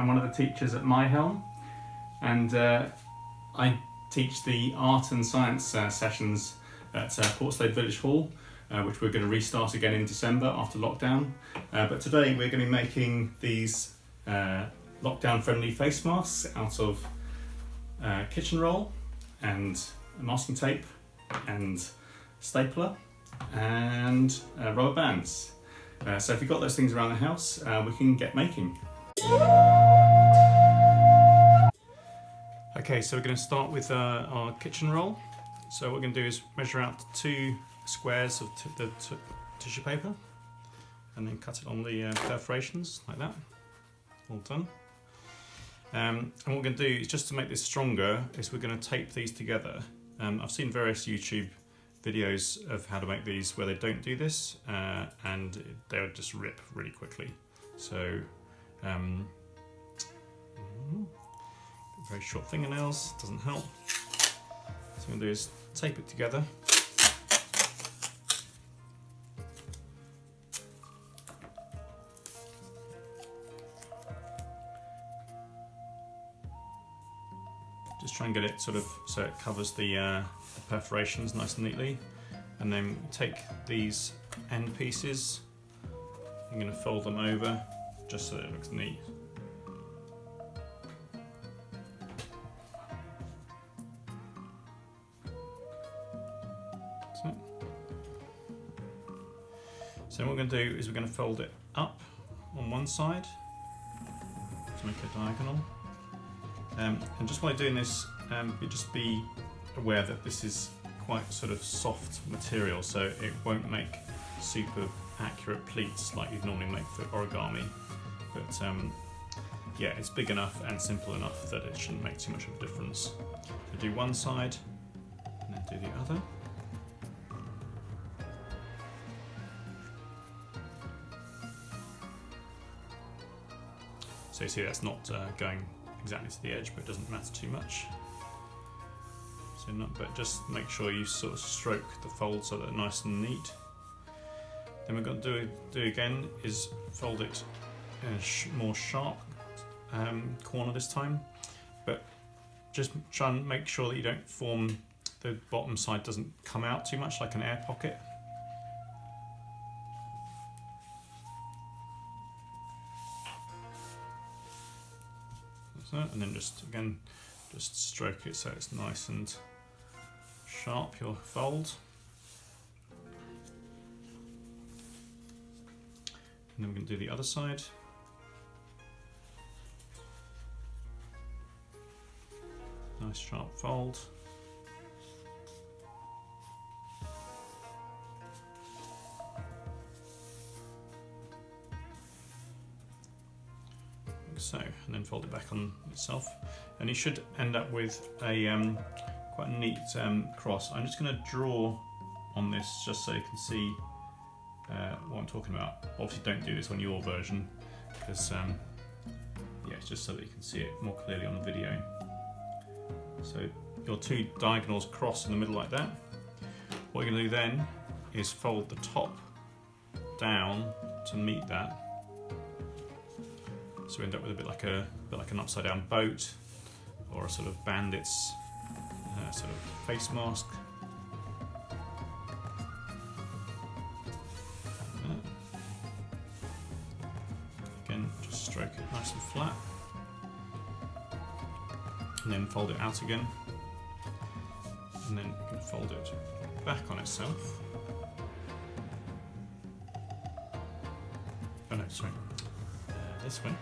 I'm one of the teachers at My Helm, and I teach the art and science sessions at Portslade Village Hall, which we're going to restart again in December after lockdown. But today we're going to be making these lockdown friendly face masks out of kitchen roll and masking tape and stapler and rubber bands. So if you've got those things around the house, we can get making. Okay, so we're going to start with our kitchen roll. So what we're going to do is measure out 2 squares of the tissue paper and then cut it on the perforations like that. All done. And what we're going to do is, just to make this stronger, is we're going to tape these together. I've seen various YouTube videos of how to make these where they don't do this, and they'll just rip really quickly. So very short fingernails, doesn't help. So what I'm going to do is tape it together. Just try and get it sort of so it covers the perforations nice and neatly, and then take these end pieces. I'm going to fold them over just so that it looks neat. So what we're going to do is we're going to fold it up on one side to make a diagonal. And just while doing this, just be aware that this is quite sort of soft material, so it won't make super accurate pleats like you'd normally make for origami. But yeah, it's big enough and simple enough that it shouldn't make too much of a difference. So do one side and then do the other. So you see that's not going exactly to the edge, but it doesn't matter too much. So but just make sure you sort of stroke the folds so that they're nice and neat. Then we're going to do again is fold it in a more sharp corner this time, but just try and make sure that you don't form, the bottom side doesn't come out too much like an air pocket. And then just again, just stroke it so it's nice and sharp, your fold. And then we're going to do the other side. Nice sharp fold. So, and then fold it back on itself, and you should end up with a quite a neat cross. I'm just going to draw on this just so you can see what I'm talking about. Obviously don't do this on your version, because yeah, it's just so that you can see it more clearly on the video. So your 2 diagonals cross in the middle like that. What you're going to do then is fold the top down to meet that. So we end up with a bit like an upside down boat, or a sort of bandit's sort of face mask. Again, just stroke it nice and flat, and then fold it out again, and then you can fold it back on itself. Oh no, sorry, this way.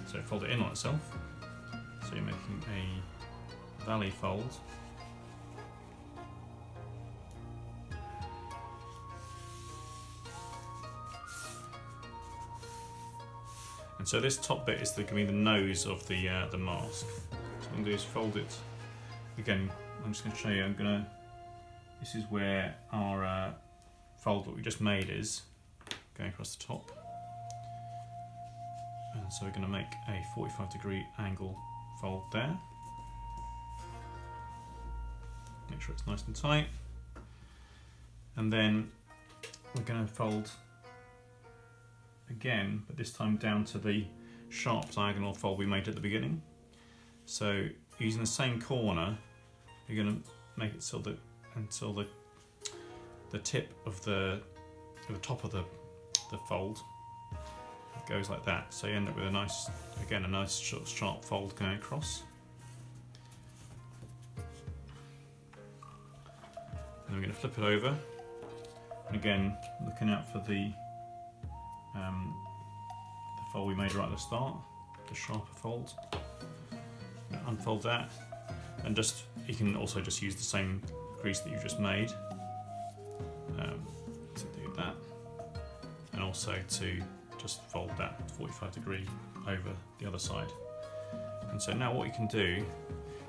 So fold it in on itself, so you're making a valley fold. And so this top bit is going to be the nose of the mask. So what I'm going to do is fold it again. I'm just going to show you. This is where our fold that we just made is going across the top. And so we're going to make a 45-degree angle fold there. Make sure it's nice and tight. And then we're going to fold again, but this time down to the sharp diagonal fold we made at the beginning. So using the same corner, you're going to make it so that until the tip of the top of the fold goes like that. So you end up with a nice, again, a nice sharp fold going across. And we're going to flip it over. And again, looking out for the fold we made right at the start, the sharper fold. Unfold that, and just you can also just use the same crease that you just made to do that, and also to just fold that 45-degree over the other side. And so now what you can do,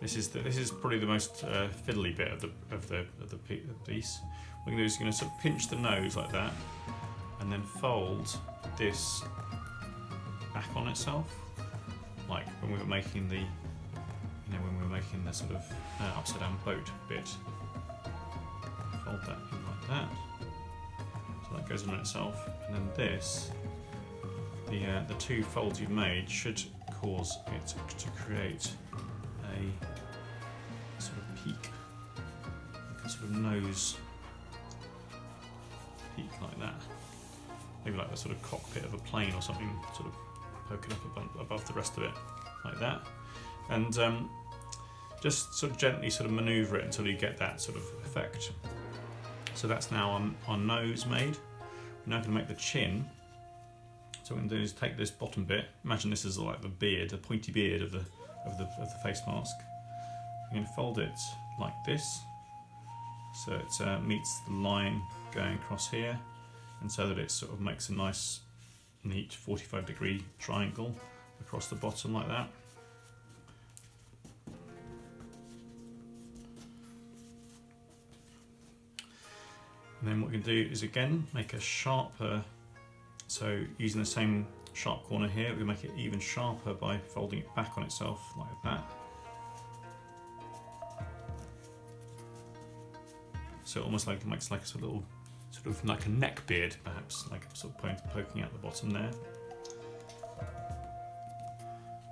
this is probably the most fiddly bit of the piece. What you're going to do is you're going to sort of pinch the nose like that, and then fold this back on itself, like when we were making the sort of upside down boat bit. Fold that in like that, so that goes on itself, and then this, the two folds you've made should cause it to create a sort of peak, like a sort of nose peak like that, maybe like the sort of cockpit of a plane or something, sort of poking up above the rest of it like that, and just sort of gently sort of manoeuvre it until you get that sort of effect. So that's now our nose made. We're now going to make the chin. So what we're going to do is take this bottom bit. Imagine this is like the beard, the pointy beard of the face mask. We're going to fold it like this, so it meets the line going across here, and so that it sort of makes a nice, neat 45-degree triangle across the bottom like that. And then what we can do is again make a sharper, so using the same sharp corner here, we make it even sharper by folding it back on itself like that. So almost like it makes like a sort of like a neck beard, perhaps, like sort of poking out the bottom there.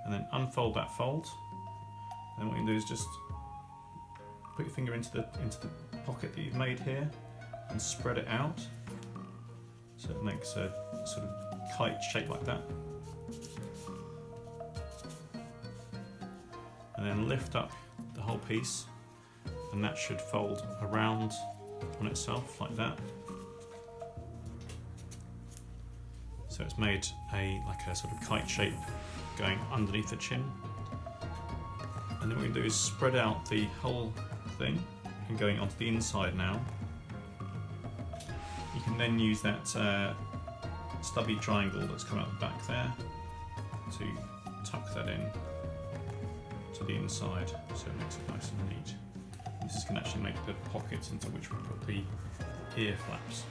And then unfold that fold. And then what you can do is just put your finger into the pocket that you've made here, and spread it out so it makes a sort of kite shape like that, and then lift up the whole piece, and that should fold around on itself like that. So it's made like a sort of kite shape going underneath the chin, and then what we can do is spread out the whole thing and going onto the inside now. You can then use that stubby triangle that's come out the back there to tuck that in to the inside, so it makes it nice and neat. This can actually make the pockets into which we put the ear flaps,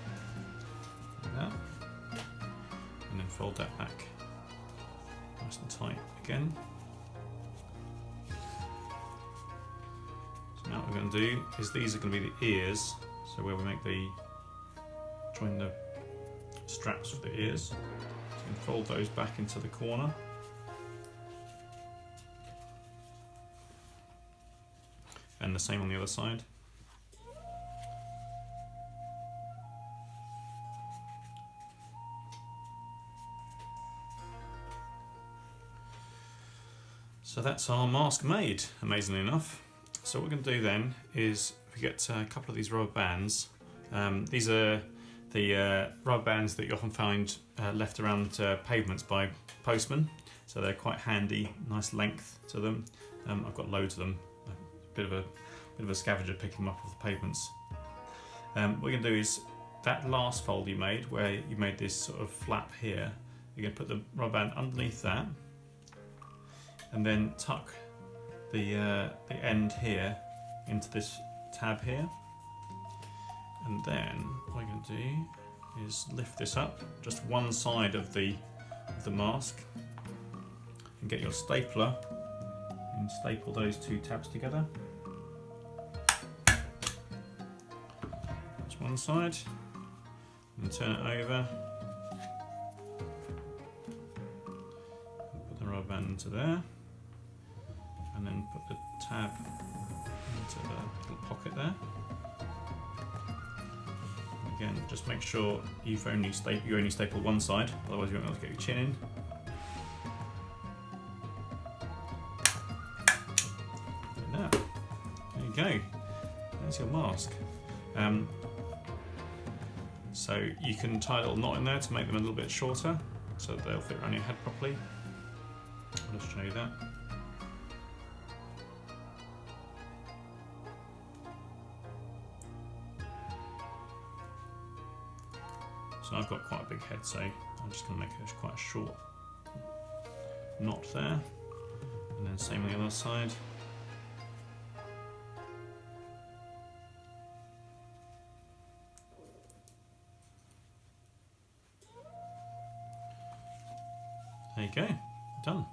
like that, and then fold that back nice and tight again. So now what we're going to do is these are going to be the ears, so where we make join the straps of the ears, so you can fold those back into the corner. And the same on the other side. So that's our mask made, amazingly enough. So what we're going to do then is we get a couple of these rubber bands. These are the rubber bands that you often find left around pavements by postmen, so they're quite handy, nice length to them. I've got loads of them, a bit of a scavenger picking them up off the pavements. What you're going to do is that last fold you made, where you made this sort of flap here, you're going to put the rubber band underneath that, and then tuck the end here into this tab here. And then what I'm going to do is lift this up, just one side of the mask, and get your stapler and staple those two tabs together. Just one side, and turn it over, into there, and then put the tab into the little pocket there. Again, just make sure you only staple one side, otherwise you won't be able to get your chin in. Like that. There you go. There's your mask. So you can tie a little knot in there to make them a little bit shorter, so that they'll fit around your head properly. I'll just show you that. So I've got quite a big head, so I'm just going to make it quite a short knot there, and then same on the other side. There you go, done.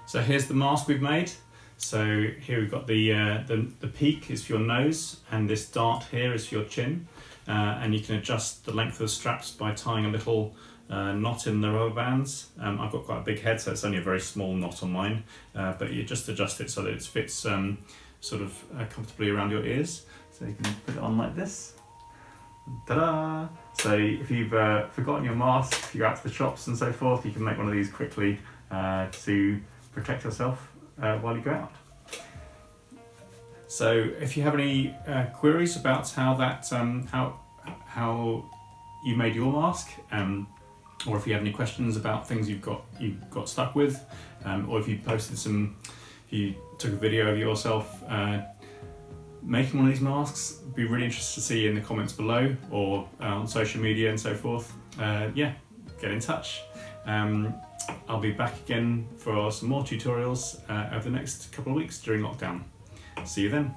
So here's the mask we've made. So here we've got the peak is for your nose, and this dart here is for your chin. And you can adjust the length of the straps by tying a little knot in the rubber bands. I've got quite a big head, so it's only a very small knot on mine, but you just adjust it so that it fits sort of comfortably around your ears. So you can put it on like this. Ta-da! So if you've forgotten your mask, if you're out to the shops and so forth, you can make one of these quickly to protect yourself while you go out. So if you have any queries about how that how you made your mask, or if you have any questions about things you got stuck with, or if you took a video of yourself making one of these masks, it'd be really interested to see in the comments below, or on social media and so forth. Yeah, get in touch. I'll be back again for some more tutorials over the next couple of weeks during lockdown. See you then.